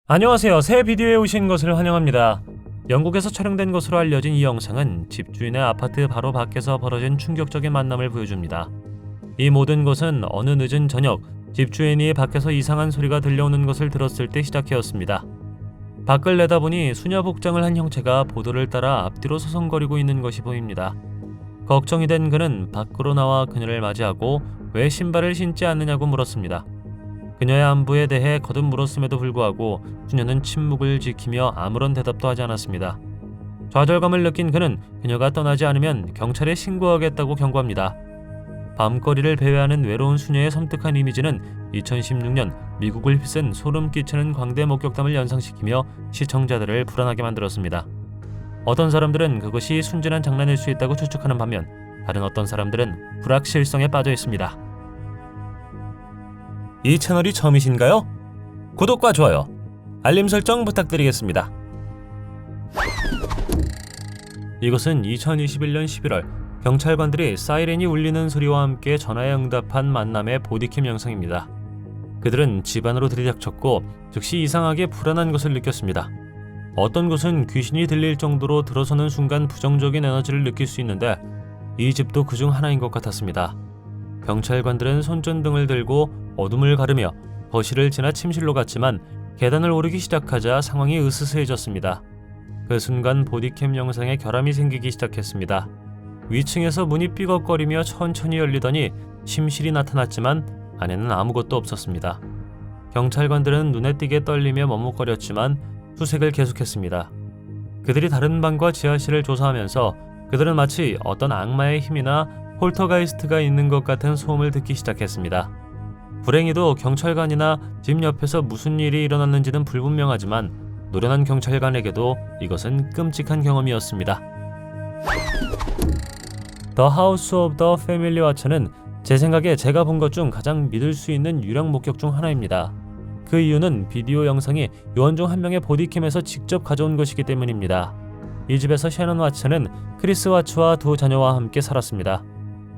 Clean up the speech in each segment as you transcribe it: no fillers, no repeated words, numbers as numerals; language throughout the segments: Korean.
안녕하세요. 새 비디오에 오신 것을 환영합니다. 영국에서 촬영된 것으로 알려진 이 영상은 집주인의 아파트 바로 밖에서 벌어진 충격적인 만남을 보여줍니다. 이 모든 것은 어느 늦은 저녁 집주인이 밖에서 이상한 소리가 들려오는 것을 들었을 때 시작되었습니다. 밖을 내다보니 수녀 복장을 한 형체가 보도를 따라 앞뒤로 서성거리고 있는 것이 보입니다. 걱정이 된 그는 밖으로 나와 그녀를 맞이하고 왜 신발을 신지 않느냐고 물었습니다. 그녀의 안부에 대해 거듭 물었음에도 불구하고 수녀는 침묵을 지키며 아무런 대답도 하지 않았습니다. 좌절감을 느낀 그는 그녀가 떠나지 않으면 경찰에 신고하겠다고 경고합니다. 밤거리를 배회하는 외로운 수녀의 섬뜩한 이미지는 2016년 미국을 휩쓴 소름 끼치는 광대 목격담을 연상시키며 시청자들을 불안하게 만들었습니다. 어떤 사람들은 그것이 순진한 장난일 수 있다고 추측하는 반면 다른 어떤 사람들은 불확실성에 빠져 있습니다. 이 채널이 처음이신가요? 구독과 좋아요, 알림 설정 부탁드리겠습니다. 이것은 2021년 11월 경찰관들이 사이렌이 울리는 소리와 함께 전화에 응답한 만남의 보디캠 영상입니다. 그들은 집 안으로 들이닥쳤고 즉시 이상하게 불안한 것을 느꼈습니다. 어떤 곳은 귀신이 들릴 정도로 들어서는 순간 부정적인 에너지를 느낄 수 있는데 이 집도 그중 하나인 것 같았습니다. 경찰관들은 손전등을 들고 어둠을 가르며 거실을 지나 침실로 갔지만 계단을 오르기 시작하자 상황이 으스스해졌습니다. 그 순간 보디캠 영상에 결함이 생기기 시작했습니다. 위층에서 문이 삐걱거리며 천천히 열리더니 침실이 나타났지만 안에는 아무것도 없었습니다. 경찰관들은 눈에 띄게 떨리며 머뭇거렸지만 수색을 계속했습니다. 그들이 다른 방과 지하실을 조사하면서 그들은 마치 어떤 악마의 힘이나 폴터가이스트가 있는 것 같은 소음을 듣기 시작했습니다. 불행히도 경찰관이나 집 옆에서 무슨 일이 일어났는지는 불분명하지만 노련한 경찰관에게도 이것은 끔찍한 경험이었습니다. The House of the Family Watch는 제 생각에 제가 본 것 중 가장 믿을 수 있는 유령 목격 중 하나입니다. 그 이유는 비디오 영상이 요원 중 한 명의 보디캠에서 직접 가져온 것이기 때문입니다. 이 집에서 셔넌 와츠는 크리스 와츠와 두 자녀와 함께 살았습니다.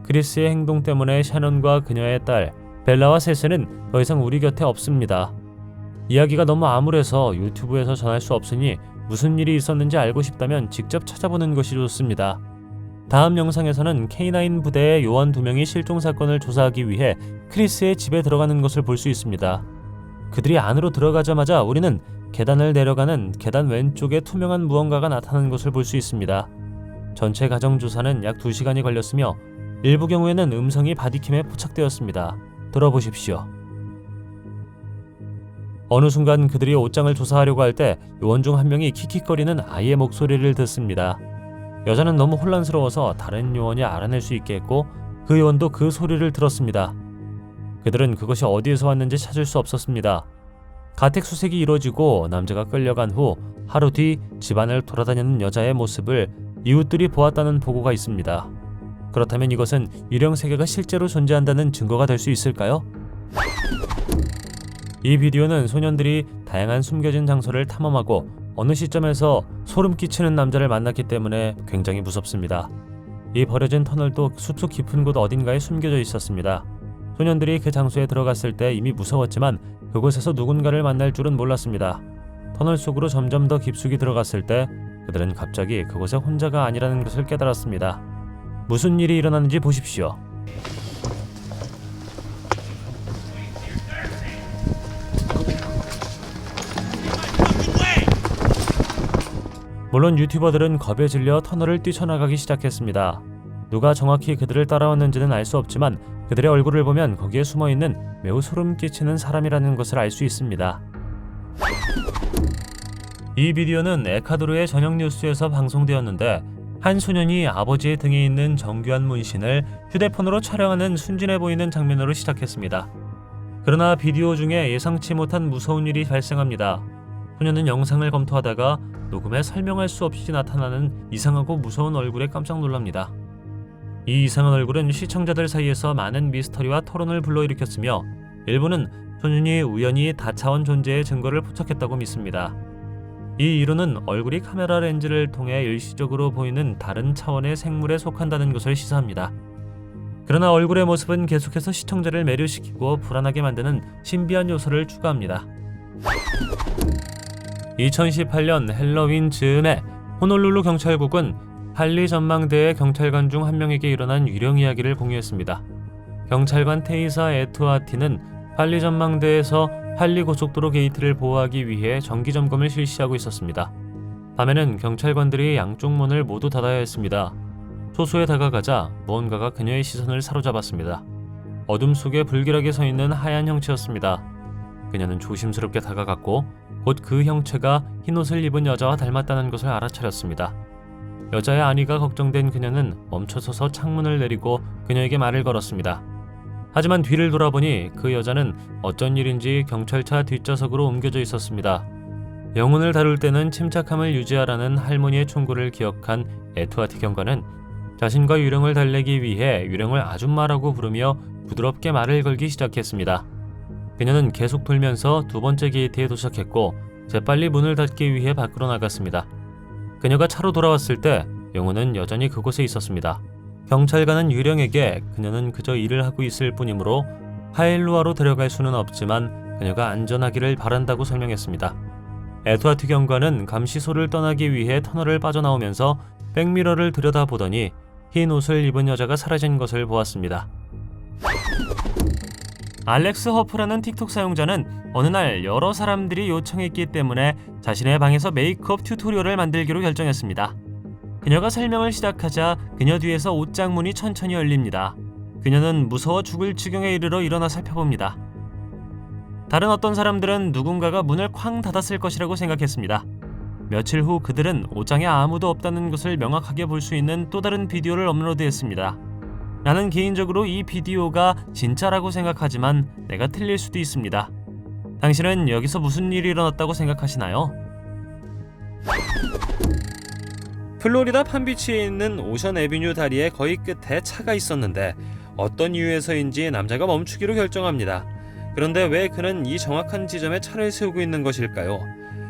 크리스의 행동 때문에 셔넌과 그녀의 딸 벨라와 셋은 더 이상 우리 곁에 없습니다. 이야기가 너무 암울해서 유튜브에서 전할 수 없으니 무슨 일이 있었는지 알고 싶다면 직접 찾아보는 것이 좋습니다. 다음 영상에서는 K9 부대의 요원 2명이 실종 사건을 조사하기 위해 크리스의 집에 들어가는 것을 볼 수 있습니다. 그들이 안으로 들어가자마자 우리는 계단을 내려가는 계단 왼쪽에 투명한 무언가가 나타나는 것을 볼 수 있습니다. 전체 가정 조사는 약 2시간이 걸렸으며 일부 경우에는 음성이 바디캠에 포착되었습니다. 들어보십시오. 어느 순간 그들이 옷장을 조사하려고 할 때 요원 중 한 명이 킥킥거리는 아이의 목소리를 듣습니다. 여자는 너무 혼란스러워서 다른 요원이 알아낼 수 있게 했고 그 요원도 그 소리를 들었습니다. 그들은 그것이 어디에서 왔는지 찾을 수 없었습니다. 가택 수색이 이루어지고 남자가 끌려간 후 하루 뒤 집안을 돌아다니는 여자의 모습을 이웃들이 보았다는 보고가 있습니다. 그렇다면 이것은 유령 세계가 실제로 존재한다는 증거가 될 수 있을까요? 이 비디오는 소년들이 다양한 숨겨진 장소를 탐험하고 어느 시점에서 소름 끼치는 남자를 만났기 때문에 굉장히 무섭습니다. 이 버려진 터널도 숲속 깊은 곳 어딘가에 숨겨져 있었습니다. 소년들이 그 장소에 들어갔을 때 이미 무서웠지만 그곳에서 누군가를 만날 줄은 몰랐습니다. 터널 속으로 점점 더 깊숙이 들어갔을 때 그들은 갑자기 그곳에 혼자가 아니라는 것을 깨달았습니다. 무슨 일이 일어났는지 보십시오. 물론 유튜버들은 겁에 질려 터널을 뛰쳐나가기 시작했습니다. 누가 정확히 그들을 따라왔는지는 알 수 없지만 그들의 얼굴을 보면 거기에 숨어있는 매우 소름 끼치는 사람이라는 것을 알 수 있습니다. 이 비디오는 에카도르의 저녁 뉴스에서 방송되었는데 한 소년이 아버지의 등에 있는 정교한 문신을 휴대폰으로 촬영하는 순진해 보이는 장면으로 시작했습니다. 그러나 비디오 중에 예상치 못한 무서운 일이 발생합니다. 소년은 영상을 검토하다가 녹음에 설명할 수 없이 나타나는 이상하고 무서운 얼굴에 깜짝 놀랍니다. 이 이상한 얼굴은 시청자들 사이에서 많은 미스터리와 토론을 불러일으켰으며 일부는 소년이 우연히 다차원 존재의 증거를 포착했다고 믿습니다. 이 이론은 얼굴이 카메라 렌즈를 통해 일시적으로 보이는 다른 차원의 생물에 속한다는 것을 시사합니다. 그러나 얼굴의 모습은 계속해서 시청자를 매료시키고 불안하게 만드는 신비한 요소를 추가합니다. 2018년 헬로윈 즈음에 호놀룰루 경찰국은 할리 전망대의 경찰관 중 한 명에게 일어난 유령 이야기를 공유했습니다. 경찰관 테이사 에투아티는 할리 전망대에서 할리 고속도로 게이트를 보호하기 위해 정기 점검을 실시하고 있었습니다. 밤에는 경찰관들이 양쪽 문을 모두 닫아야 했습니다. 소수에 다가가자 무언가가 그녀의 시선을 사로잡았습니다. 어둠 속에 불길하게 서 있는 하얀 형체였습니다. 그녀는 조심스럽게 다가갔고 곧 그 형체가 흰옷을 입은 여자와 닮았다는 것을 알아차렸습니다. 여자의 안위가 걱정된 그녀는 멈춰서서 창문을 내리고 그녀에게 말을 걸었습니다. 하지만 뒤를 돌아보니 그 여자는 어쩐 일인지 경찰차 뒷좌석으로 옮겨져 있었습니다. 영혼을 다룰 때는 침착함을 유지하라는 할머니의 충고를 기억한 에투아티 경관은 자신과 유령을 달래기 위해 유령을 아줌마라고 부르며 부드럽게 말을 걸기 시작했습니다. 그녀는 계속 돌면서 두 번째 게이트에 도착했고 재빨리 문을 닫기 위해 밖으로 나갔습니다. 그녀가 차로 돌아왔을 때 영혼은 여전히 그곳에 있었습니다. 경찰관은 유령에게 그녀는 그저 일을 하고 있을 뿐이므로 하일루아로 데려갈 수는 없지만 그녀가 안전하기를 바란다고 설명했습니다. 에투아티 경관은 감시소를 떠나기 위해 터널을 빠져나오면서 백미러를 들여다보더니 흰 옷을 입은 여자가 사라진 것을 보았습니다. 알렉스 허프라는 틱톡 사용자는 어느 날 여러 사람들이 요청했기 때문에 자신의 방에서 메이크업 튜토리얼을 만들기로 결정했습니다. 그녀가 설명을 시작하자 그녀 뒤에서 옷장문이 천천히 열립니다. 그녀는 무서워 죽을 지경에 이르러 일어나 살펴봅니다. 다른 어떤 사람들은 누군가가 문을 쾅 닫았을 것이라고 생각했습니다. 며칠 후 그들은 옷장에 아무도 없다는 것을 명확하게 볼 수 있는 또 다른 비디오를 업로드했습니다. 나는 개인적으로 이 비디오가 진짜라고 생각하지만 내가 틀릴 수도 있습니다. 당신은 여기서 무슨 일이 일어났다고 생각하시나요? 플로리다 판비치에 있는 오션 애비뉴 다리의 거의 끝에 차가 있었는데 어떤 이유에서인지 남자가 멈추기로 결정합니다. 그런데 왜 그는 이 정확한 지점에 차를 세우고 있는 것일까요?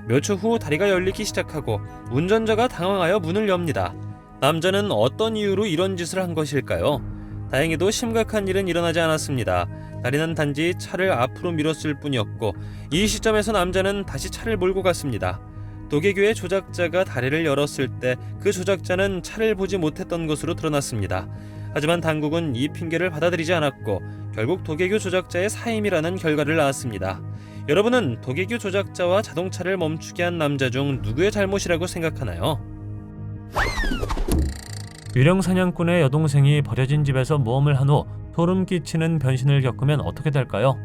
몇 초 후 다리가 열리기 시작하고 운전자가 당황하여 문을 엽니다. 남자는 어떤 이유로 이런 짓을 한 것일까요? 다행히도 심각한 일은 일어나지 않았습니다. 다리는 단지 차를 앞으로 밀었을 뿐이었고 이 시점에서 남자는 다시 차를 몰고 갔습니다. 도개교의 조작자가 다리를 열었을 때 그 조작자는 차를 보지 못했던 것으로 드러났습니다. 하지만 당국은 이 핑계를 받아들이지 않았고 결국 도개교 조작자의 사임이라는 결과를 낳았습니다. 여러분은 도개교 조작자와 자동차를 멈추게 한 남자 중 누구의 잘못이라고 생각하나요? 유령 사냥꾼의 여동생이 버려진 집에서 모험을 한 후 소름 끼치는 변신을 겪으면 어떻게 될까요?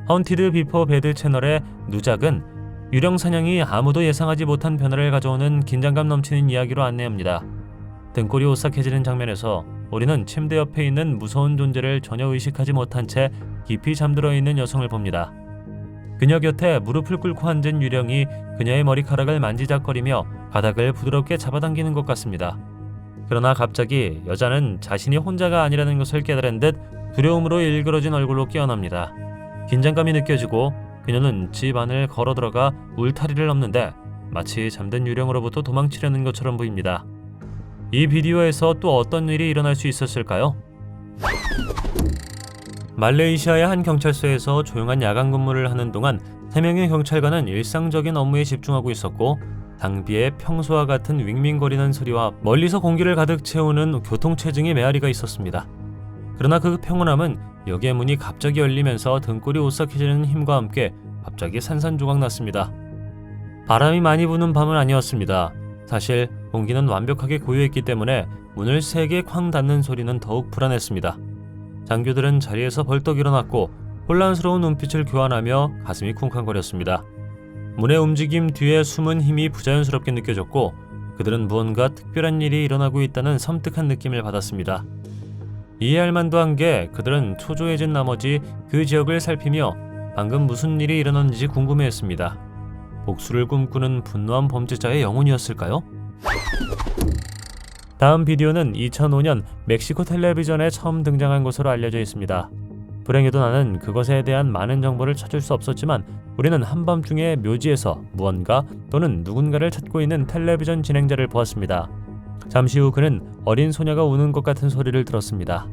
헌티드 비포 베드 채널의 누작은 유령 사냥이 아무도 예상하지 못한 변화를 가져오는 긴장감 넘치는 이야기로 안내합니다. 등골이 오싹해지는 장면에서 우리는 침대 옆에 있는 무서운 존재를 전혀 의식하지 못한 채 깊이 잠들어 있는 여성을 봅니다. 그녀 곁에 무릎을 꿇고 앉은 유령이 그녀의 머리카락을 만지작거리며 바닥을 부드럽게 잡아당기는 것 같습니다. 그러나 갑자기 여자는 자신이 혼자가 아니라는 것을 깨달은 듯 두려움으로 일그러진 얼굴로 깨어납니다. 긴장감이 느껴지고 그녀는 집 안을 걸어 들어가 울타리를 넘는데 마치 잠든 유령으로부터 도망치려는 것처럼 보입니다. 이 비디오에서 또 어떤 일이 일어날 수 있었을까요? 말레이시아의 한 경찰서에서 조용한 야간 근무를 하는 동안 3명의 경찰관은 일상적인 업무에 집중하고 있었고 당비에 평소와 같은 윙윙거리는 소리와 멀리서 공기를 가득 채우는 교통체증의 메아리가 있었습니다. 그러나 그 평온함은 역의 문이 갑자기 열리면서 등골이 오싹해지는 힘과 함께 갑자기 산산조각 났습니다. 바람이 많이 부는 밤은 아니었습니다. 사실 공기는 완벽하게 고요했기 때문에 문을 세게 쾅 닫는 소리는 더욱 불안했습니다. 장교들은 자리에서 벌떡 일어났고 혼란스러운 눈빛을 교환하며 가슴이 쿵쾅거렸습니다. 문의 움직임 뒤에 숨은 힘이 부자연스럽게 느껴졌고 그들은 무언가 특별한 일이 일어나고 있다는 섬뜩한 느낌을 받았습니다. 이해할 만도 한 게 그들은 초조해진 나머지 그 지역을 살피며 방금 무슨 일이 일어났는지 궁금해했습니다. 복수를 꿈꾸는 분노한 범죄자의 영혼이었을까요? 다음 비디오는 2005년 멕시코 텔레비전에 처음 등장한 것으로 알려져 있습니다. 불행히도 나는 그것에 대한 많은 정보를 찾을 수 없었지만 우리는 한밤중에 묘지에서 무언가 또는 누군가를 찾고 있는 텔레비전 진행자를 보았습니다. 잠시 후 그는 어린 소녀가 우는 것 같은 소리를 들었습니다.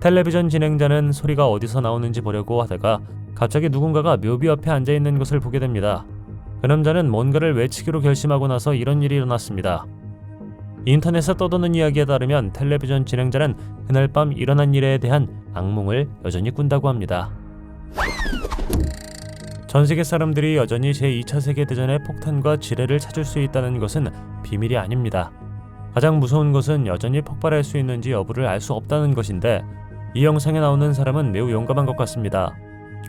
텔레비전 진행자는 소리가 어디서 나오는지 보려고 하다가 갑자기 누군가가 묘비 옆에 앉아있는 것을 보게 됩니다. 그 남자는 뭔가를 외치기로 결심하고 나서 이런 일이 일어났습니다. 인터넷에 떠도는 이야기에 따르면 텔레비전 진행자는 그날 밤 일어난 일에 대한 악몽을 여전히 꾼다고 합니다. 전 세계 사람들이 여전히 제2차 세계대전의 폭탄과 지뢰를 찾을 수 있다는 것은 비밀이 아닙니다. 가장 무서운 것은 여전히 폭발할 수 있는지 여부를 알 수 없다는 것인데, 이 영상에 나오는 사람은 매우 용감한 것 같습니다.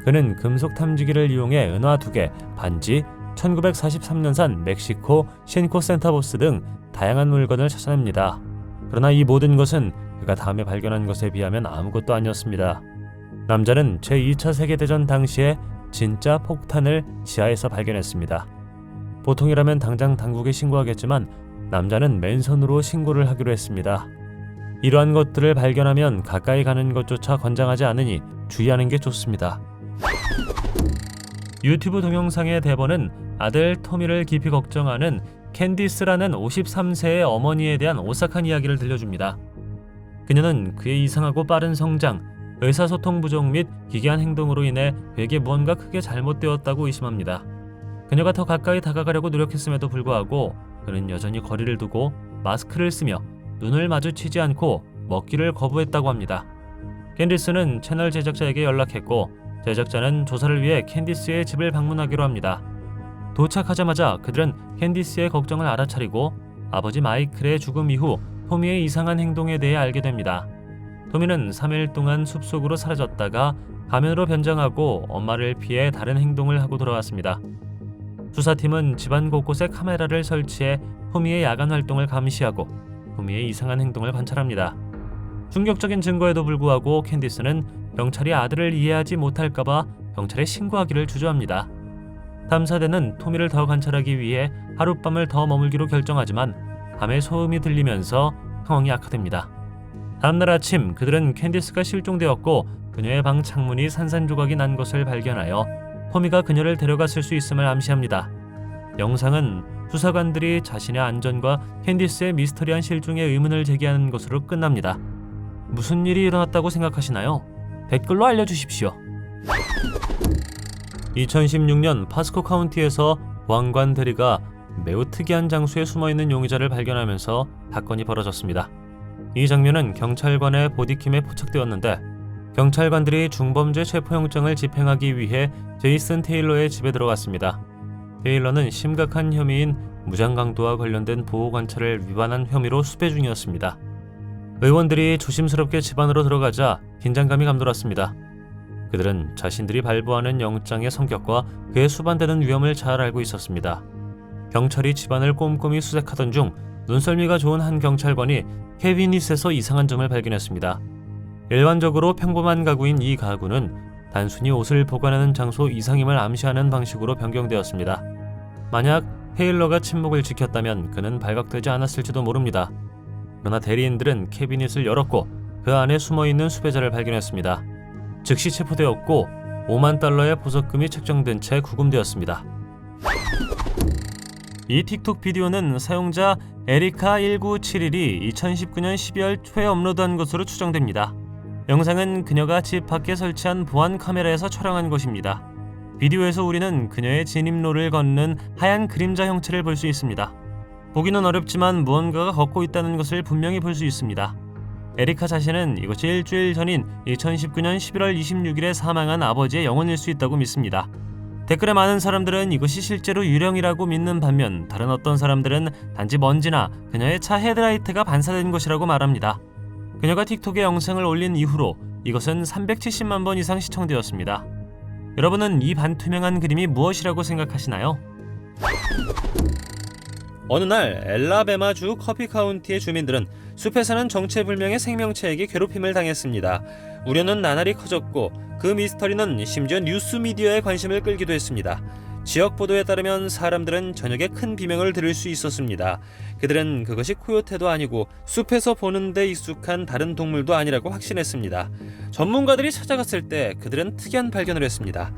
그는 금속 탐지기를 이용해 은화 2개, 반지, 1943년산 멕시코 신코 센타보스 등 다양한 물건을 찾아냅니다. 그러나 이 모든 것은 그가 다음에 발견한 것에 비하면 아무것도 아니었습니다. 남자는 제2차 세계대전 당시에 진짜 폭탄을 지하에서 발견했습니다. 보통이라면 당장 당국에 신고하겠지만 남자는 맨손으로 신고를 하기로 했습니다. 이러한 것들을 발견하면 가까이 가는 것조차 권장하지 않으니 주의하는 게 좋습니다. 유튜브 동영상의 대본은 아들 토미를 깊이 걱정하는 캔디스라는 53세의 어머니에 대한 오싹한 이야기를 들려줍니다. 그녀는 그의 이상하고 빠른 성장, 의사소통 부족 및 기괴한 행동으로 인해 그에게 무언가 크게 잘못되었다고 의심합니다. 그녀가 더 가까이 다가가려고 노력했음에도 불구하고 그는 여전히 거리를 두고 마스크를 쓰며 눈을 마주치지 않고 먹기를 거부했다고 합니다. 캔디스는 채널 제작자에게 연락했고 제작자는 조사를 위해 캔디스의 집을 방문하기로 합니다. 도착하자마자 그들은 캔디스의 걱정을 알아차리고 아버지 마이클의 죽음 이후 토미의 이상한 행동에 대해 알게 됩니다. 토미는 3일 동안 숲속으로 사라졌다가 가면으로 변장하고 엄마를 피해 다른 행동을 하고 돌아왔습니다. 수사팀은 집안 곳곳에 카메라를 설치해 토미의 야간 활동을 감시하고 토미의 이상한 행동을 관찰합니다. 충격적인 증거에도 불구하고 캔디스는 경찰이 아들을 이해하지 못할까봐 경찰에 신고하기를 주저합니다. 탐사대는 토미를 더 관찰하기 위해 하룻밤을 더 머물기로 결정하지만 밤에 소음이 들리면서 상황이 악화됩니다. 다음날 아침 그들은 캔디스가 실종되었고 그녀의 방 창문이 산산조각이 난 것을 발견하여 토미가 그녀를 데려갔을 수 있음을 암시합니다. 영상은 수사관들이 자신의 안전과 캔디스의 미스터리한 실종에 의문을 제기하는 것으로 끝납니다. 무슨 일이 일어났다고 생각하시나요? 댓글로 알려주십시오. 2016년 파스코 카운티에서 보안관 대리가 매우 특이한 장소에 숨어있는 용의자를 발견하면서 사건이 벌어졌습니다. 이 장면은 경찰관의 보디캠에 포착되었는데 경찰관들이 중범죄 체포영장을 집행하기 위해 제이슨 테일러의 집에 들어갔습니다. 테일러는 심각한 혐의인 무장강도와 관련된 보호관찰을 위반한 혐의로 수배 중이었습니다. 의원들이 조심스럽게 집 안으로 들어가자 긴장감이 감돌았습니다. 그들은 자신들이 발부하는 영장의 성격과 그에 수반되는 위험을 잘 알고 있었습니다. 경찰이 집안을 꼼꼼히 수색하던 중 눈썰미가 좋은 한 경찰관이 캐비닛에서 이상한 점을 발견했습니다. 일반적으로 평범한 가구인 이 가구는 단순히 옷을 보관하는 장소 이상임을 암시하는 방식으로 변경되었습니다. 만약 테일러가 침묵을 지켰다면 그는 발각되지 않았을지도 모릅니다. 그러나 대리인들은 캐비닛을 열었고 그 안에 숨어있는 수배자를 발견했습니다. 즉시 체포되었고 $50,000의 보석금이 책정된 채 구금되었습니다. 이 틱톡 비디오는 사용자 에리카1971이 2019년 12월 초에 업로드한 것으로 추정됩니다. 영상은 그녀가 집 밖에 설치한 보안 카메라에서 촬영한 것입니다. 비디오에서 우리는 그녀의 진입로를 걷는 하얀 그림자 형체를 볼 수 있습니다. 보기는 어렵지만 무언가가 걷고 있다는 것을 분명히 볼 수 있습니다. 에리카 자신은 이것이 일주일 전인 2019년 11월 26일에 사망한 아버지의 영혼일 수 있다고 믿습니다. 댓글에 많은 사람들은 이것이 실제로 유령이라고 믿는 반면 다른 어떤 사람들은 단지 먼지나 그녀의 차 헤드라이트가 반사된 것이라고 말합니다. 그녀가 틱톡에 영상을 올린 이후로 이것은 370만 번 이상 시청되었습니다. 여러분은 이 반투명한 그림이 무엇이라고 생각하시나요? 어느 날 엘라베마주 커피 카운티의 주민들은 숲에 사는 정체불명의 생명체에게 괴롭힘을 당했습니다. 우려는 나날이 커졌고 그 미스터리는 심지어 뉴스미디어의 관심을 끌기도 했습니다. 지역 보도에 따르면 사람들은 저녁에 큰 비명을 들을 수 있었습니다. 그들은 그것이 코요테도 아니고 숲에서 보는 데 익숙한 다른 동물도 아니라고 확신했습니다. 전문가들이 찾아갔을 때 그들은 특이한 발견을 했습니다.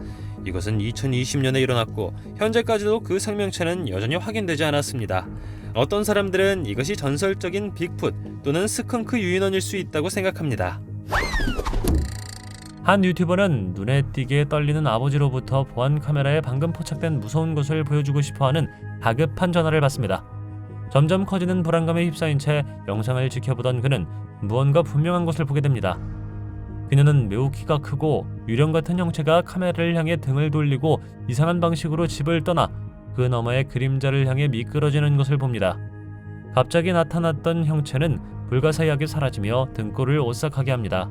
이것은 2020년에 일어났고 현재까지도 그 생명체는 여전히 확인되지 않았습니다. 어떤 사람들은 이것이 전설적인 빅풋 또는 스컹크 유인원일 수 있다고 생각합니다. 한 유튜버는 눈에 띄게 떨리는 아버지로부터 보안 카메라에 방금 포착된 무서운 것을 보여주고 싶어하는 다급한 전화를 받습니다. 점점 커지는 불안감에 휩싸인 채 영상을 지켜보던 그는 무언가 분명한 것을 보게 됩니다. 그녀는 매우 키가 크고 유령 같은 형체가 카메라를 향해 등을 돌리고 이상한 방식으로 집을 떠나 그 너머의 그림자를 향해 미끄러지는 것을 봅니다. 갑자기 나타났던 형체는 불가사의하게 사라지며 등골을 오싹하게 합니다.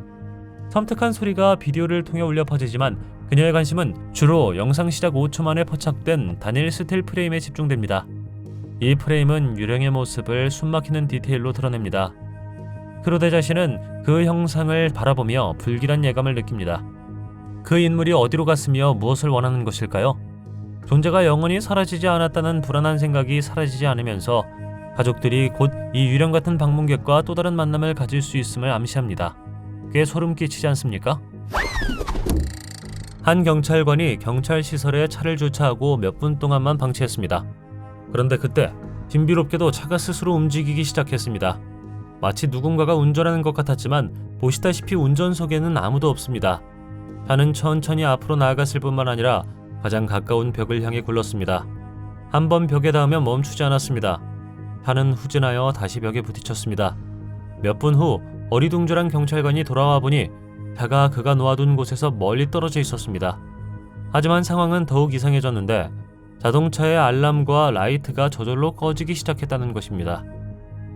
섬뜩한 소리가 비디오를 통해 울려 퍼지지만 그녀의 관심은 주로 영상 시작 5초 만에 포착된 다니엘 스틸 프레임에 집중됩니다. 이 프레임은 유령의 모습을 숨막히는 디테일로 드러냅니다. 크로데 자신은 그 형상을 바라보며 불길한 예감을 느낍니다. 그 인물이 어디로 갔으며 무엇을 원하는 것일까요? 존재가 영원히 사라지지 않았다는 불안한 생각이 사라지지 않으면서 가족들이 곧 이 유령 같은 방문객과 또 다른 만남을 가질 수 있음을 암시합니다. 꽤 소름 끼치지 않습니까? 한 경찰관이 경찰 시설에 차를 주차하고 몇 분 동안만 방치했습니다. 그런데 그때 신비롭게도 차가 스스로 움직이기 시작했습니다. 마치 누군가가 운전하는 것 같았지만 보시다시피 운전석에는 아무도 없습니다. 차는 천천히 앞으로 나아갔을 뿐만 아니라 가장 가까운 벽을 향해 굴렀습니다. 한 번 벽에 닿으면 멈추지 않았습니다. 차는 후진하여 다시 벽에 부딪혔습니다. 몇 분 후 어리둥절한 경찰관이 돌아와 보니 차가 그가 놓아둔 곳에서 멀리 떨어져 있었습니다. 하지만 상황은 더욱 이상해졌는데 자동차의 알람과 라이트가 저절로 꺼지기 시작했다는 것입니다.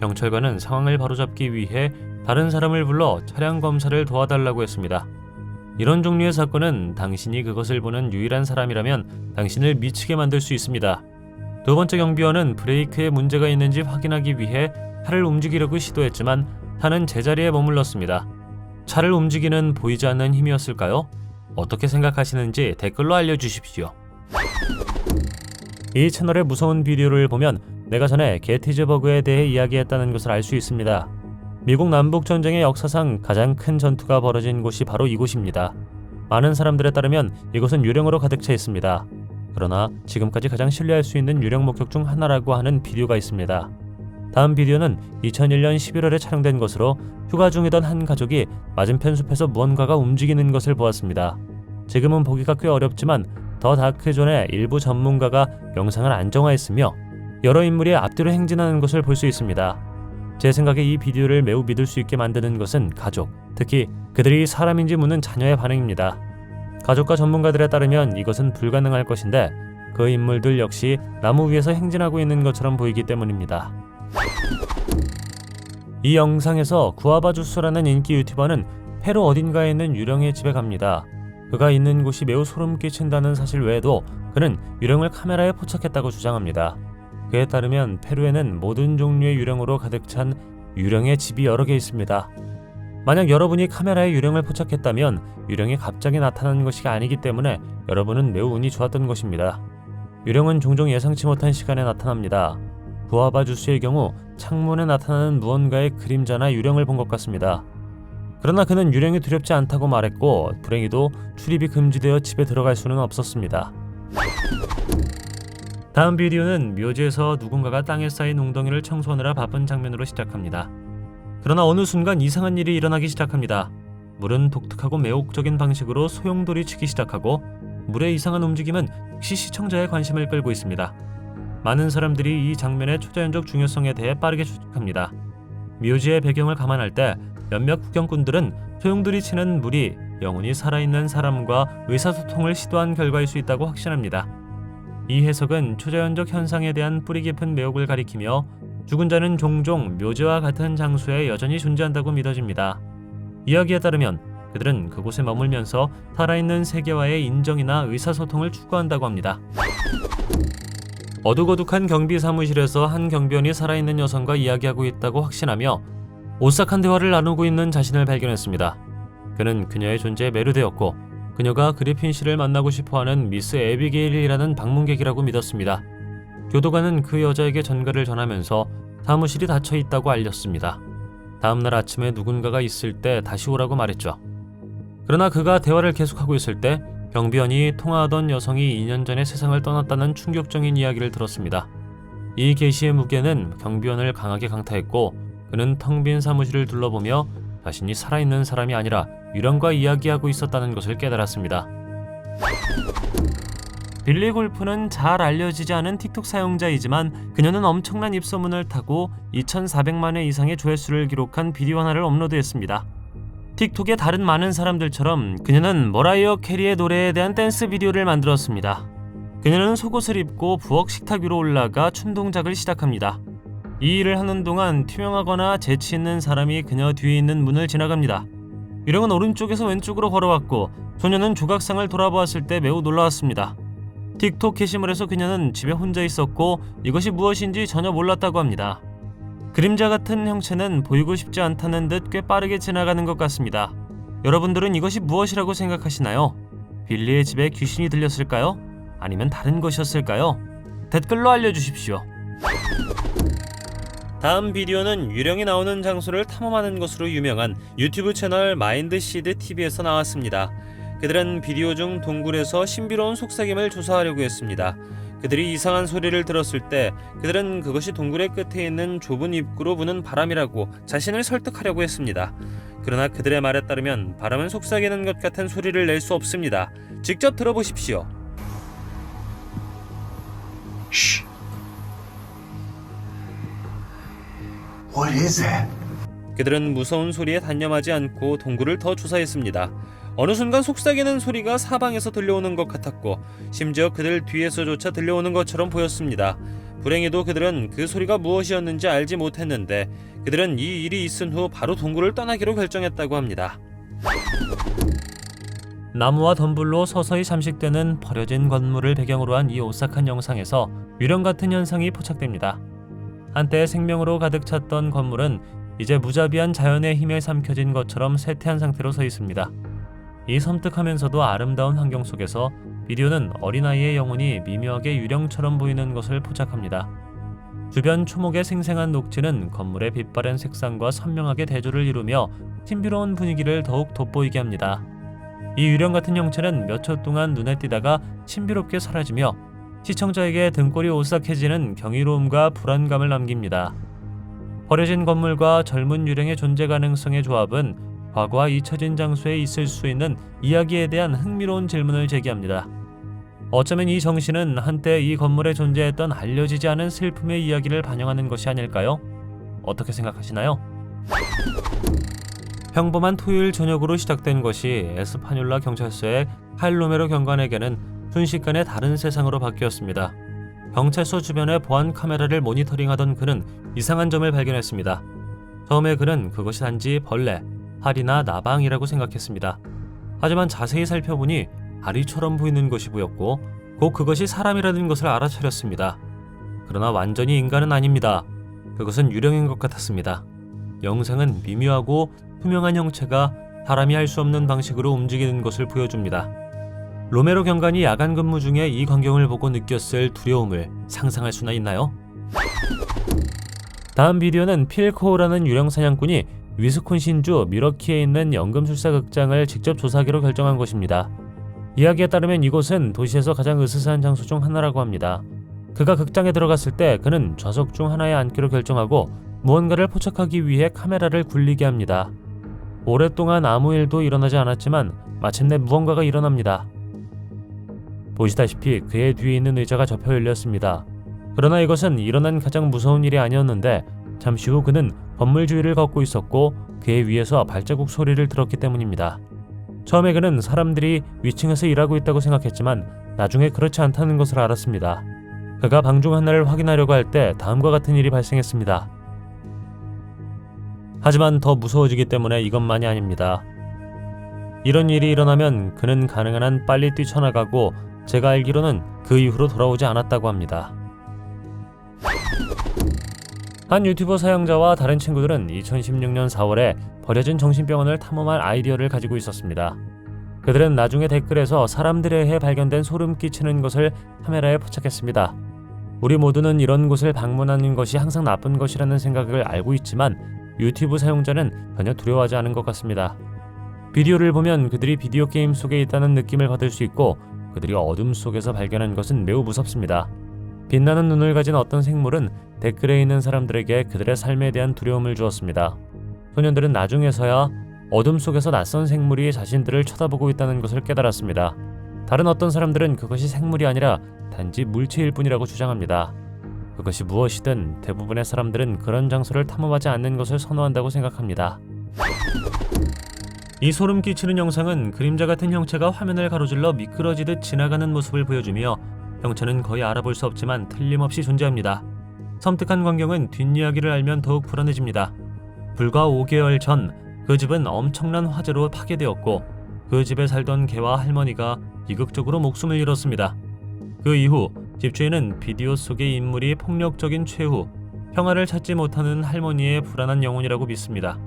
경찰관은 상황을 바로잡기 위해 다른 사람을 불러 차량 검사를 도와달라고 했습니다. 이런 종류의 사건은 당신이 그것을 보는 유일한 사람이라면 당신을 미치게 만들 수 있습니다. 두 번째 경비원은 브레이크에 문제가 있는지 확인하기 위해 차를 움직이려고 시도했지만 차는 제자리에 머물렀습니다. 차를 움직이는 보이지 않는 힘이었을까요? 어떻게 생각하시는지 댓글로 알려주십시오. 이 채널의 무서운 비디오를 보면 내가 전에 게티즈버그에 대해 이야기했다는 것을 알 수 있습니다. 미국 남북전쟁의 역사상 가장 큰 전투가 벌어진 곳이 바로 이곳입니다. 많은 사람들에 따르면 이곳은 유령으로 가득 차 있습니다. 그러나 지금까지 가장 신뢰할 수 있는 유령 목격 중 하나라고 하는 비디오가 있습니다. 다음 비디오는 2001년 11월에 촬영된 것으로 휴가 중이던 한 가족이 맞은편 숲에서 무언가가 움직이는 것을 보았습니다. 지금은 보기가 꽤 어렵지만 더 다크존의 일부 전문가가 영상을 안정화했으며 여러 인물이 앞뒤로 행진하는 것을 볼 수 있습니다. 제 생각에 이 비디오를 매우 믿을 수 있게 만드는 것은 가족, 특히 그들이 사람인지 묻는 자녀의 반응입니다. 가족과 전문가들에 따르면 이것은 불가능할 것인데 그 인물들 역시 나무 위에서 행진하고 있는 것처럼 보이기 때문입니다. 이 영상에서 구아바주스라는 인기 유튜버는 페루 어딘가에 있는 유령의 집에 갑니다. 그가 있는 곳이 매우 소름 끼친다는 사실 외에도 그는 유령을 카메라에 포착했다고 주장합니다. 그에 따르면 페루에는 모든 종류의 유령으로 가득 찬 유령의 집이 여러 개 있습니다. 만약 여러분이 카메라에 유령을 포착했다면 유령이 갑자기 나타나는 것이 아니기 때문에 여러분은 매우 운이 좋았던 것입니다. 유령은 종종 예상치 못한 시간에 나타납니다. 구아바주스의 경우 창문에 나타나는 무언가의 그림자나 유령을 본 것 같습니다. 그러나 그는 유령이 두렵지 않다고 말했고 불행히도 출입이 금지되어 집에 들어갈 수는 없었습니다. 다음 비디오는 묘지에서 누군가가 땅에 쌓인 웅덩이를 청소하느라 바쁜 장면으로 시작합니다. 그러나 어느 순간 이상한 일이 일어나기 시작합니다. 물은 독특하고 매혹적인 방식으로 소용돌이 치기 시작하고 물의 이상한 움직임은 즉시 시청자의 관심을 끌고 있습니다. 많은 사람들이 이 장면의 초자연적 중요성에 대해 빠르게 추측합니다. 묘지의 배경을 감안할 때 몇몇 구경꾼들은 소용돌이 치는 물이 영혼이 살아있는 사람과 의사소통을 시도한 결과일 수 있다고 확신합니다. 이 해석은 초자연적 현상에 대한 뿌리 깊은 매혹을 가리키며 죽은 자는 종종 묘지와 같은 장소에 여전히 존재한다고 믿어집니다. 이야기에 따르면 그들은 그곳에 머물면서 살아있는 세계와의 인정이나 의사소통을 추구한다고 합니다. 어둑어둑한 경비 사무실에서 한 경비원이 살아있는 여성과 이야기하고 있다고 확신하며 오싹한 대화를 나누고 있는 자신을 발견했습니다. 그는 그녀의 존재에 매료되었고 그녀가 그리핀 씨를 만나고 싶어하는 미스 에비게일이라는 방문객이라고 믿었습니다. 교도관은 그 여자에게 전가를 전하면서 사무실이 닫혀 있다고 알렸습니다. 다음날 아침에 누군가가 있을 때 다시 오라고 말했죠. 그러나 그가 대화를 계속하고 있을 때 경비원이 통화하던 여성이 2년 전에 세상을 떠났다는 충격적인 이야기를 들었습니다. 이 계시의 무게는 경비원을 강하게 강타했고 그는 텅 빈 사무실을 둘러보며 자신이 살아있는 사람이 아니라 유령과 이야기하고 있었다는 것을 깨달았습니다. 빌리 골프는 잘 알려지지 않은 틱톡 사용자이지만 그녀는 엄청난 입소문을 타고 2,400만 회 이상의 조회수를 기록한 비디오 하나를 업로드했습니다. 틱톡의 다른 많은 사람들처럼 그녀는 머라이어 캐리의 노래에 대한 댄스 비디오를 만들었습니다. 그녀는 속옷을 입고 부엌 식탁 위로 올라가 춤 동작을 시작합니다. 이 일을 하는 동안 투명하거나 재치 있는 사람이 그녀 뒤에 있는 문을 지나갑니다. 유령은 오른쪽에서 왼쪽으로 걸어왔고 소녀는 조각상을 돌아보았을 때 매우 놀라웠습니다. 틱톡 게시물에서 그녀는 집에 혼자 있었고 이것이 무엇인지 전혀 몰랐다고 합니다. 그림자 같은 형체는 보이고 싶지 않다는 듯 꽤 빠르게 지나가는 것 같습니다. 여러분들은 이것이 무엇이라고 생각하시나요? 빌리의 집에 귀신이 들렸을까요? 아니면 다른 것이었을까요? 댓글로 알려주십시오. 다음 비디오는 유령이 나오는 장소를 탐험하는 것으로 유명한 유튜브 채널 마인드시드TV에서 나왔습니다. 그들은 비디오 중 동굴에서 신비로운 속삭임을 조사하려고 했습니다. 그들이 이상한 소리를 들었을 때 그들은 그것이 동굴의 끝에 있는 좁은 입구로 부는 바람이라고 자신을 설득하려고 했습니다. 그러나 그들의 말에 따르면 바람은 속삭이는 것 같은 소리를 낼 수 없습니다. 직접 들어보십시오. Shh. What is that? 그들은 무서운 소리에 단념하지 않고 동굴을 더 조사했습니다. 어느 순간 속삭이는 소리가 사방에서 들려오는 것 같았고 심지어 그들 뒤에서조차 들려오는 것처럼 보였습니다. 불행히도 그들은 그 소리가 무엇이었는지 알지 못했는데 그들은 이 일이 있은 후 바로 동굴을 떠나기로 결정했다고 합니다. 나무와 덤불로 서서히 잠식되는 버려진 건물을 배경으로 한 이 오싹한 영상에서 유령 같은 현상이 포착됩니다. 한때 생명으로 가득 찼던 건물은 이제 무자비한 자연의 힘에 삼켜진 것처럼 쇠퇴한 상태로 서 있습니다. 이 섬뜩하면서도 아름다운 환경 속에서 비디오는 어린아이의 영혼이 미묘하게 유령처럼 보이는 것을 포착합니다. 주변 초목의 생생한 녹지는 건물의 빛바랜 색상과 선명하게 대조를 이루며 신비로운 분위기를 더욱 돋보이게 합니다. 이 유령 같은 형체는 몇 초 동안 눈에 띄다가 신비롭게 사라지며 시청자에게 등골이 오싹해지는 경이로움과 불안감을 남깁니다. 버려진 건물과 젊은 유령의 존재 가능성의 조합은 과거와 잊혀진 장소에 있을 수 있는 이야기에 대한 흥미로운 질문을 제기합니다. 어쩌면 이 정신은 한때 이 건물에 존재했던 알려지지 않은 슬픔의 이야기를 반영하는 것이 아닐까요? 어떻게 생각하시나요? 평범한 토요일 저녁으로 시작된 것이 에스파뇰라 경찰서의 칼 로메로 경관에게는 순식간에 다른 세상으로 바뀌었습니다. 경찰서 주변의 보안 카메라를 모니터링하던 그는 이상한 점을 발견했습니다. 처음에 그는 그것이 단지 벌레, 파리나 나방이라고 생각했습니다. 하지만 자세히 살펴보니 아리처럼 보이는 것이 보였고 곧 그것이 사람이라는 것을 알아차렸습니다. 그러나 완전히 인간은 아닙니다. 그것은 유령인 것 같았습니다. 영상은 미묘하고 투명한 형체가 사람이 할 수 없는 방식으로 움직이는 것을 보여줍니다. 로메로 경관이 야간 근무 중에 이 광경을 보고 느꼈을 두려움을 상상할 수나 있나요? 다음 비디오는 필 코어라는 유령 사냥꾼이 위스콘신주 미러키에 있는 연금술사 극장을 직접 조사하기로 결정한 것입니다. 이야기에 따르면 이곳은 도시에서 가장 으스스한 장소 중 하나라고 합니다. 그가 극장에 들어갔을 때 그는 좌석 중 하나에 앉기로 결정하고 무언가를 포착하기 위해 카메라를 굴리게 합니다. 오랫동안 아무 일도 일어나지 않았지만 마침내 무언가가 일어납니다. 보시다시피 그의 뒤에 있는 의자가 접혀 열렸습니다. 그러나 이것은 일어난 가장 무서운 일이 아니었는데 잠시 후 그는 건물 주위를 걷고 있었고 그의 위에서 발자국 소리를 들었기 때문입니다. 처음에 그는 사람들이 위층에서 일하고 있다고 생각했지만 나중에 그렇지 않다는 것을 알았습니다. 그가 방 중 하나를 확인하려고 할 때 다음과 같은 일이 발생했습니다. 하지만 더 무서워지기 때문에 이것만이 아닙니다. 이런 일이 일어나면 그는 가능한 한 빨리 뛰쳐나가고 제가 알기로는 그 이후로 돌아오지 않았다고 합니다. 한 유튜버 사용자와 다른 친구들은 2016년 4월에 버려진 정신병원을 탐험할 아이디어를 가지고 있었습니다. 그들은 나중에 댓글에서 사람들에 의해 발견된 소름 끼치는 것을 카메라에 포착했습니다. 우리 모두는 이런 곳을 방문하는 것이 항상 나쁜 것이라는 생각을 알고 있지만 유튜브 사용자는 전혀 두려워하지 않은 것 같습니다. 비디오를 보면 그들이 비디오 게임 속에 있다는 느낌을 받을 수 있고 그들이 어둠 속에서 발견한 것은 매우 무섭습니다. 빛나는 눈을 가진 어떤 생물은 댓글에 있는 사람들에게 그들의 삶에 대한 두려움을 주었습니다. 소년들은 나중에서야 어둠 속에서 낯선 생물이 자신들을 쳐다보고 있다는 것을 깨달았습니다. 다른 어떤 사람들은 그것이 생물이 아니라 단지 물체일 뿐이라고 주장합니다. 그것이 무엇이든 대부분의 사람들은 그런 장소를 탐험하지 않는 것을 선호한다고 생각합니다. 이 소름 끼치는 영상은 그림자 같은 형체가 화면을 가로질러 미끄러지듯 지나가는 모습을 보여주며 형체는 거의 알아볼 수 없지만 틀림없이 존재합니다. 섬뜩한 광경은 뒷이야기를 알면 더욱 불안해집니다. 불과 5개월 전 그 집은 엄청난 화재로 파괴되었고 그 집에 살던 개와 할머니가 비극적으로 목숨을 잃었습니다. 그 이후 집주인은 비디오 속의 인물이 폭력적인 최후, 평화를 찾지 못하는 할머니의 불안한 영혼이라고 믿습니다.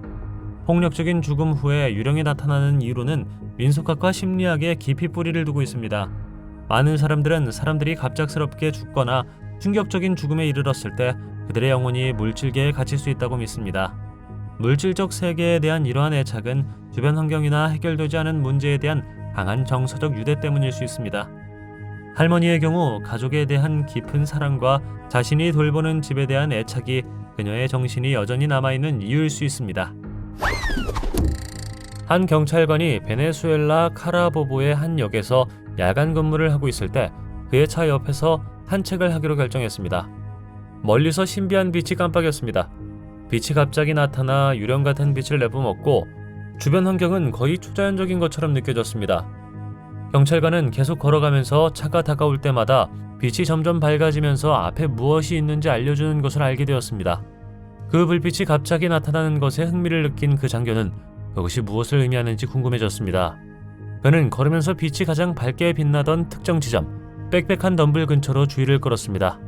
폭력적인 죽음 후에 유령이 나타나는 이유로는 민속학과 심리학에 깊이 뿌리를 두고 있습니다. 많은 사람들은 사람들이 갑작스럽게 죽거나 충격적인 죽음에 이르렀을 때 그들의 영혼이 물질계에 갇힐 수 있다고 믿습니다. 물질적 세계에 대한 이러한 애착은 주변 환경이나 해결되지 않은 문제에 대한 강한 정서적 유대 때문일 수 있습니다. 할머니의 경우 가족에 대한 깊은 사랑과 자신이 돌보는 집에 대한 애착이 그녀의 정신이 여전히 남아있는 이유일 수 있습니다. 한 경찰관이 베네수엘라 카라보보의 한 역에서 야간 근무를 하고 있을 때 그의 차 옆에서 산책을 하기로 결정했습니다. 멀리서 신비한 빛이 깜빡였습니다. 빛이 갑자기 나타나 유령 같은 빛을 내뿜었고 주변 환경은 거의 초자연적인 것처럼 느껴졌습니다. 경찰관은 계속 걸어가면서 차가 다가올 때마다 빛이 점점 밝아지면서 앞에 무엇이 있는지 알려주는 것을 알게 되었습니다. 그 불빛이 갑자기 나타나는 것에 흥미를 느낀 그 장교는 그것이 무엇을 의미하는지 궁금해졌습니다. 그는 걸으면서 빛이 가장 밝게 빛나던 특정 지점, 빽빽한 덤불 근처로 주의를 끌었습니다.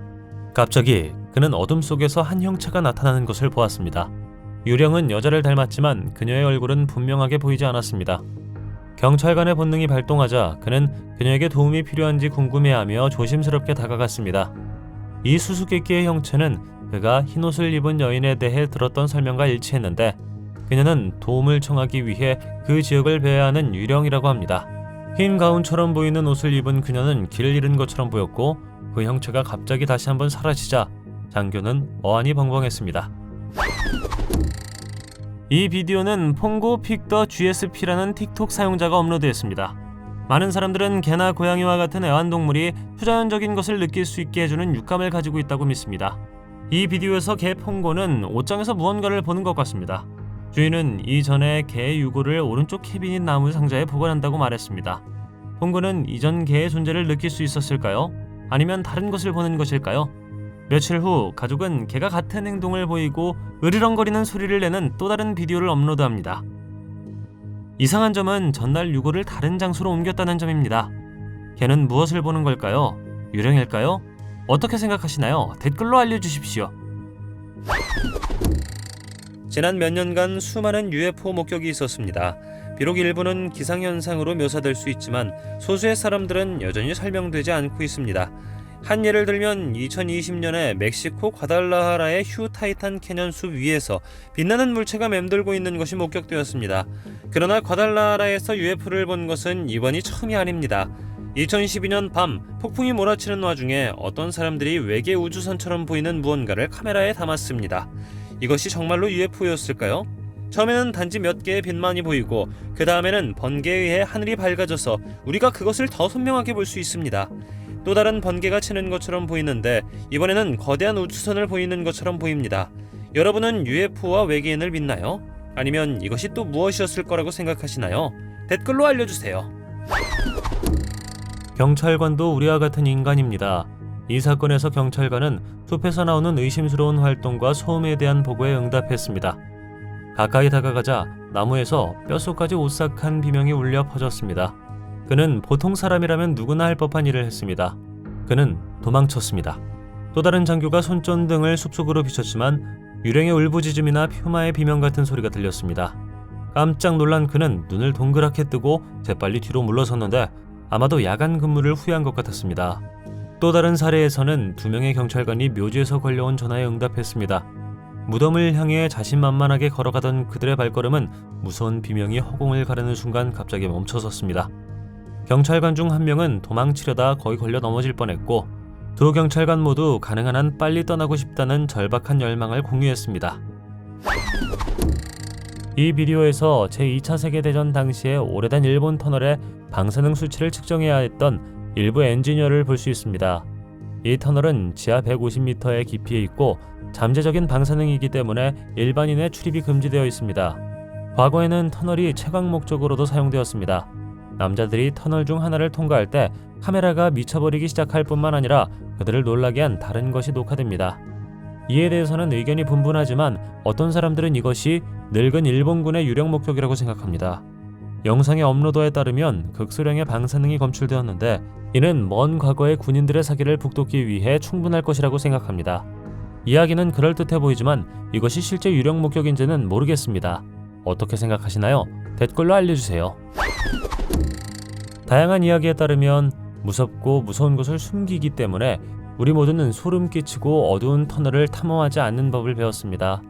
갑자기 그는 어둠 속에서 한 형체가 나타나는 것을 보았습니다. 유령은 여자를 닮았지만 그녀의 얼굴은 분명하게 보이지 않았습니다. 경찰관의 본능이 발동하자 그는 그녀에게 도움이 필요한지 궁금해하며 조심스럽게 다가갔습니다. 이 수수께끼의 형체는 그가 흰옷을 입은 여인에 대해 들었던 설명과 일치했는데 그녀는 도움을 청하기 위해 그 지역을 배회하는 유령이라고 합니다. 흰 가운처럼 보이는 옷을 입은 그녀는 길을 잃은 것처럼 보였고 그 형체가 갑자기 다시 한번 사라지자 장교는 어안이 벙벙했습니다. 이 비디오는 퐁고 픽더 GSP라는 틱톡 사용자가 업로드했습니다. 많은 사람들은 개나 고양이와 같은 애완동물이 초자연적인 것을 느낄 수 있게 해주는 육감을 가지고 있다고 믿습니다. 이 비디오에서 개 퐁고는 옷장에서 무언가를 보는 것 같습니다. 주인은 이전에 개의 유골을 오른쪽 캐비닛 나무 상자에 보관한다고 말했습니다. 퐁고는 이전 개의 존재를 느낄 수 있었을까요? 아니면 다른 것을 보는 것일까요? 며칠 후 가족은 개가 같은 행동을 보이고 으르렁거리는 소리를 내는 또 다른 비디오를 업로드합니다. 이상한 점은 전날 유골을 다른 장소로 옮겼다는 점입니다. 개는 무엇을 보는 걸까요? 유령일까요? 어떻게 생각하시나요? 댓글로 알려주십시오. 지난 몇 년간 수많은 UFO 목격이 있었습니다. 비록 일부는 기상현상으로 묘사될 수 있지만 소수의 사람들은 여전히 설명되지 않고 있습니다. 한 예를 들면 2020년에 멕시코 과달라하라의 휴타이탄 캐년 숲 위에서 빛나는 물체가 맴돌고 있는 것이 목격되었습니다. 그러나 과달라하라에서 UFO를 본 것은 이번이 처음이 아닙니다. 2012년 밤 폭풍이 몰아치는 와중에 어떤 사람들이 외계 우주선처럼 보이는 무언가를 카메라에 담았습니다. 이것이 정말로 UFO였을까요? 처음에는 단지 몇 개의 빛만이 보이고 그 다음에는 번개에 의해 하늘이 밝아져서 우리가 그것을 더 선명하게 볼 수 있습니다. 또 다른 번개가 치는 것처럼 보이는데 이번에는 거대한 우주선을 보이는 것처럼 보입니다. 여러분은 UFO와 외계인을 믿나요? 아니면 이것이 또 무엇이었을 거라고 생각하시나요? 댓글로 알려주세요. 경찰관도 우리와 같은 인간입니다. 이 사건에서 경찰관은 숲에서 나오는 의심스러운 활동과 소음에 대한 보고에 응답했습니다. 가까이 다가가자 나무에서 뼛속까지 오싹한 비명이 울려 퍼졌습니다. 그는 보통 사람이라면 누구나 할 법한 일을 했습니다. 그는 도망쳤습니다. 또 다른 장교가 손전등을 숲속으로 비췄지만 유령의 울부짖음이나 퓨마의 비명 같은 소리가 들렸습니다. 깜짝 놀란 그는 눈을 동그랗게 뜨고 재빨리 뒤로 물러섰는데 아마도 야간 근무를 후회한 것 같았습니다. 또 다른 사례에서는 2명의 경찰관이 묘지에서 걸려온 전화에 응답했습니다. 무덤을 향해 자신만만하게 걸어가던 그들의 발걸음은 무서운 비명이 허공을 가르는 순간 갑자기 멈춰섰습니다. 경찰관 중 한 명은 도망치려다 거의 걸려 넘어질 뻔했고 두 경찰관 모두 가능한 한 빨리 떠나고 싶다는 절박한 열망을 공유했습니다. 이 비디오에서 제2차 세계대전 당시에 오래된 일본 터널의 방사능 수치를 측정해야 했던 일부 엔지니어를 볼 수 있습니다. 이 터널은 지하 150m의 깊이에 있고 잠재적인 방사능이기 때문에 일반인의 출입이 금지되어 있습니다. 과거에는 터널이 채광 목적으로도 사용되었습니다. 남자들이 터널 중 하나를 통과할 때 카메라가 미쳐버리기 시작할 뿐만 아니라 그들을 놀라게 한 다른 것이 녹화됩니다. 이에 대해서는 의견이 분분하지만 어떤 사람들은 이것이 늙은 일본군의 유령 목격이라고 생각합니다. 영상의 업로더에 따르면 극소량의 방사능이 검출되었는데 이는 먼 과거의 군인들의 사기를 북돋기 위해 충분할 것이라고 생각합니다. 이야기는 그럴듯해 보이지만 이것이 실제 유령 목격인지는 모르겠습니다. 어떻게 생각하시나요? 댓글로 알려주세요. 다양한 이야기에 따르면 무섭고 무서운 것을 숨기기 때문에 우리 모두는 소름 끼치고 어두운 터널을 탐험하지 않는 법을 배웠습니다.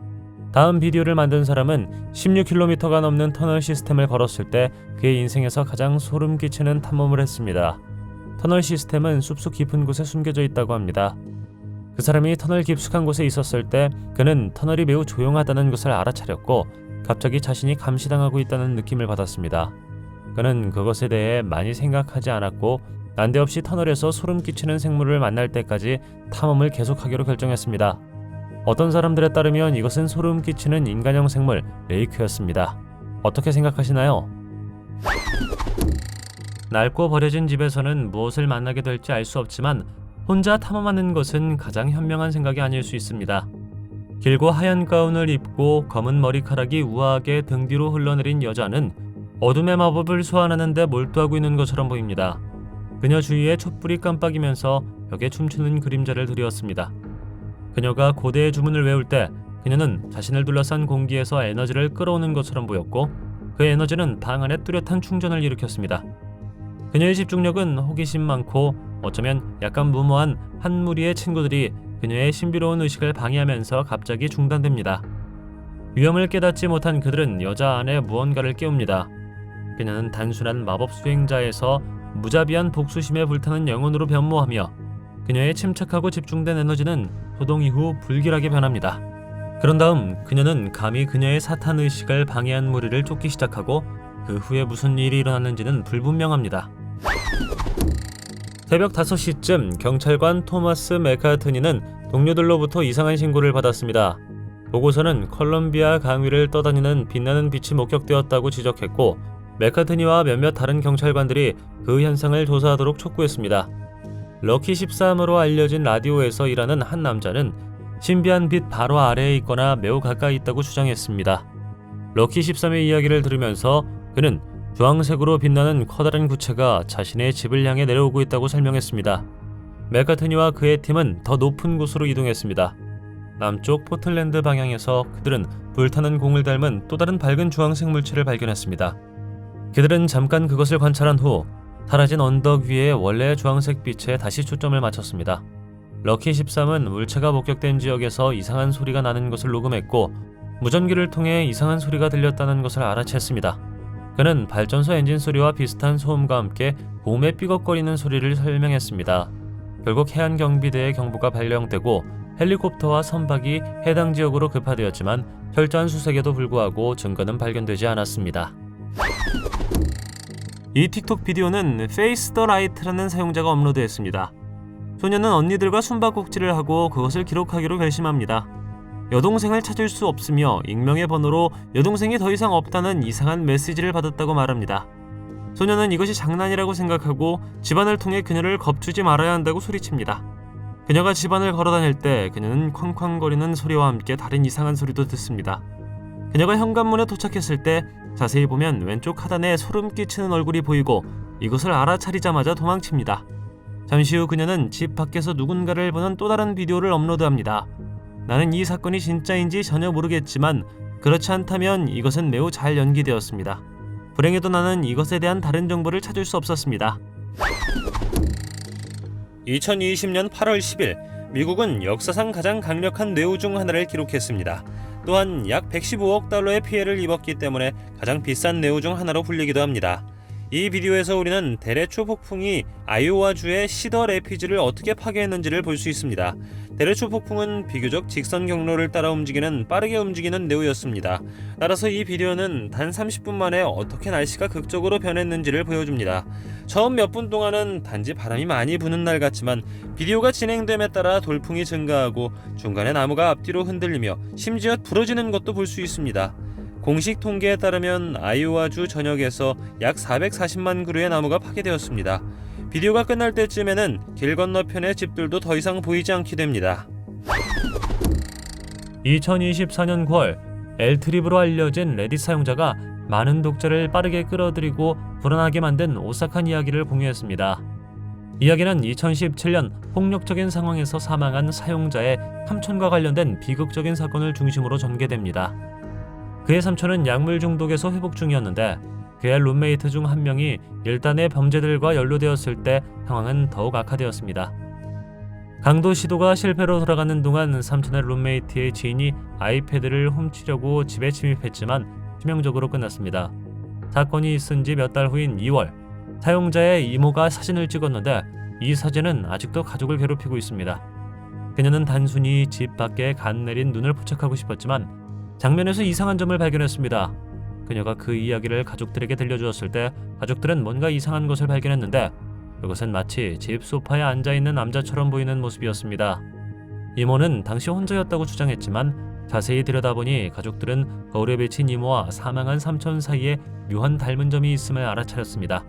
다음 비디오를 만든 사람은 16km가 넘는 터널 시스템을 걸었을 때 그의 인생에서 가장 소름 끼치는 탐험을 했습니다. 터널 시스템은 숲속 깊은 곳에 숨겨져 있다고 합니다. 그 사람이 터널 깊숙한 곳에 있었을 때 그는 터널이 매우 조용하다는 것을 알아차렸고 갑자기 자신이 감시당하고 있다는 느낌을 받았습니다. 그는 그것에 대해 많이 생각하지 않았고 난데없이 터널에서 소름 끼치는 생물을 만날 때까지 탐험을 계속하기로 결정했습니다. 어떤 사람들에 따르면 이것은 소름 끼치는 인간형 생물 레이크였습니다. 어떻게 생각하시나요? 낡고 버려진 집에서는 무엇을 만나게 될지 알 수 없지만 혼자 탐험하는 것은 가장 현명한 생각이 아닐 수 있습니다. 길고 하얀 가운을 입고 검은 머리카락이 우아하게 등 뒤로 흘러내린 여자는 어둠의 마법을 소환하는 데 몰두하고 있는 것처럼 보입니다. 그녀 주위에 촛불이 깜빡이면서 벽에 춤추는 그림자를 드리웠습니다. 그녀가 고대의 주문을 외울 때 그녀는 자신을 둘러싼 공기에서 에너지를 끌어오는 것처럼 보였고 그 에너지는 방 안에 뚜렷한 충전을 일으켰습니다. 그녀의 집중력은 호기심 많고 어쩌면 약간 무모한 한 무리의 친구들이 그녀의 신비로운 의식을 방해하면서 갑자기 중단됩니다. 위험을 깨닫지 못한 그들은 여자 안에 무언가를 깨웁니다. 그녀는 단순한 마법 수행자에서 무자비한 복수심에 불타는 영혼으로 변모하며 그녀의 침착하고 집중된 에너지는 소동 이후 불길하게 변합니다. 그런 다음 그녀는 감히 그녀의 사탄 의식을 방해한 무리를 쫓기 시작하고 그 후에 무슨 일이 일어났는지는 불분명합니다. 새벽 5시쯤 경찰관 토마스 맥카트니는 동료들로부터 이상한 신고를 받았습니다. 보고서는 컬럼비아 강위를 떠다니는 빛나는 빛이 목격되었다고 지적했고 맥카트니와 몇몇 다른 경찰관들이 그 현상을 조사하도록 촉구했습니다. 럭키 13으로 알려진 라디오에서 일하는 한 남자는 신비한 빛 바로 아래에 있거나 매우 가까이 있다고 주장했습니다. 럭키 13의 이야기를 들으면서 그는 주황색으로 빛나는 커다란 구체가 자신의 집을 향해 내려오고 있다고 설명했습니다. 맥카트니와 그의 팀은 더 높은 곳으로 이동했습니다. 남쪽 포틀랜드 방향에서 그들은 불타는 공을 닮은 또 다른 밝은 주황색 물체를 발견했습니다. 그들은 잠깐 그것을 관찰한 후 사라진 언덕 위에 원래의 주황색 빛에 다시 초점을 맞췄습니다. 럭키 13은 물체가 목격된 지역에서 이상한 소리가 나는 것을 녹음했고 무전기를 통해 이상한 소리가 들렸다는 것을 알아챘습니다. 그는 발전소 엔진 소리와 비슷한 소음과 함께 봄에 삐걱거리는 소리를 설명했습니다. 결국 해안경비대의 경보가 발령되고 헬리콥터와 선박이 해당 지역으로 급파되었지만 철저한 수색에도 불구하고 증거는 발견되지 않았습니다. 이 틱톡 비디오는 페이스 더 라이트라는 사용자가 업로드했습니다. 소녀는 언니들과 숨바꼭질을 하고 그것을 기록하기로 결심합니다. 여동생을 찾을 수 없으며 익명의 번호로 여동생이 더 이상 없다는 이상한 메시지를 받았다고 말합니다. 소녀는 이것이 장난이라고 생각하고 집안을 통해 그녀를 겁주지 말아야 한다고 소리칩니다. 그녀가 집안을 걸어다닐 때 그녀는 쾅쾅거리는 소리와 함께 다른 이상한 소리도 듣습니다. 그녀가 현관문에 도착했을 때 자세히 보면 왼쪽 하단에 소름 끼치는 얼굴이 보이고 이것을 알아차리자마자 도망칩니다. 잠시 후 그녀는 집 밖에서 누군가를 보는 또 다른 비디오를 업로드합니다. 나는 이 사건이 진짜인지 전혀 모르겠지만 그렇지 않다면 이것은 매우 잘 연기되었습니다. 불행히도 나는 이것에 대한 다른 정보를 찾을 수 없었습니다. 2020년 8월 10일 미국은 역사상 가장 강력한 뇌우 중 하나를 기록했습니다. 또한 약 115억 달러의 피해를 입었기 때문에 가장 비싼 뇌우 중 하나로 불리기도 합니다. 이 비디오에서 우리는 대레초 폭풍이 아이오와주의 시더 레피지를 어떻게 파괴했는지를 볼 수 있습니다. 대레초 폭풍은 비교적 직선 경로를 따라 움직이는 빠르게 움직이는 뇌우였습니다. 따라서 이 비디오는 단 30분 만에 어떻게 날씨가 극적으로 변했는지를 보여줍니다. 처음 몇 분 동안은 단지 바람이 많이 부는 날 같지만 비디오가 진행됨에 따라 돌풍이 증가하고 중간에 나무가 앞뒤로 흔들리며 심지어 부러지는 것도 볼 수 있습니다. 공식 통계에 따르면 아이오와주 전역에서 약 440만 그루의 나무가 파괴되었습니다. 비디오가 끝날 때쯤에는 길 건너편의 집들도 더 이상 보이지 않게 됩니다. 2024년 9월 엘트립으로 알려진 레딧 사용자가 많은 독자를 빠르게 끌어들이고 불안하게 만든 오싹한 이야기를 공유했습니다. 이야기는 2017년 폭력적인 상황에서 사망한 사용자의 삼촌과 관련된 비극적인 사건을 중심으로 전개됩니다. 그의 삼촌은 약물 중독에서 회복 중이었는데 그의 룸메이트 중 한 명이 일단의 범죄들과 연루되었을 때 상황은 더욱 악화되었습니다. 강도 시도가 실패로 돌아가는 동안 삼촌의 룸메이트의 지인이 아이패드를 훔치려고 집에 침입했지만 치명적으로 끝났습니다. 사건이 있은 지 몇 달 후인 2월, 사용자의 이모가 사진을 찍었는데 이 사진은 아직도 가족을 괴롭히고 있습니다. 그녀는 단순히 집 밖에 간 내린 눈을 포착하고 싶었지만 장면에서 이상한 점을 발견했습니다. 그녀가 그 이야기를 가족들에게 들려주었을 때 가족들은 뭔가 이상한 것을 발견했는데 그것은 마치 집 소파에 앉아있는 남자처럼 보이는 모습이었습니다. 이모는 당시 혼자였다고 주장했지만 자세히 들여다보니 가족들은 거울에 비친 이모와 사망한 삼촌 사이에 묘한 닮은 점이 있음을 알아차렸습니다.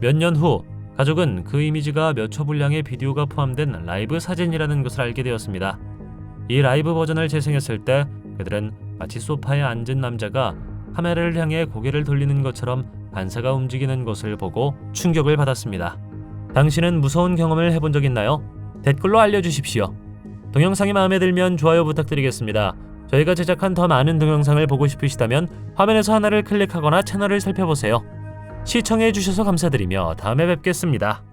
몇 년 후 가족은 그 이미지가 몇 초 분량의 비디오가 포함된 라이브 사진이라는 것을 알게 되었습니다. 이 라이브 버전을 재생했을 때 그들은 마치 소파에 앉은 남자가 카메라를 향해 고개를 돌리는 것처럼 반사가 움직이는 것을 보고 충격을 받았습니다. 당신은 무서운 경험을 해본 적 있나요? 댓글로 알려주십시오. 동영상이 마음에 들면 좋아요 부탁드리겠습니다. 저희가 제작한 더 많은 동영상을 보고 싶으시다면 화면에서 하나를 클릭하거나 채널을 살펴보세요. 시청해주셔서 감사드리며 다음에 뵙겠습니다.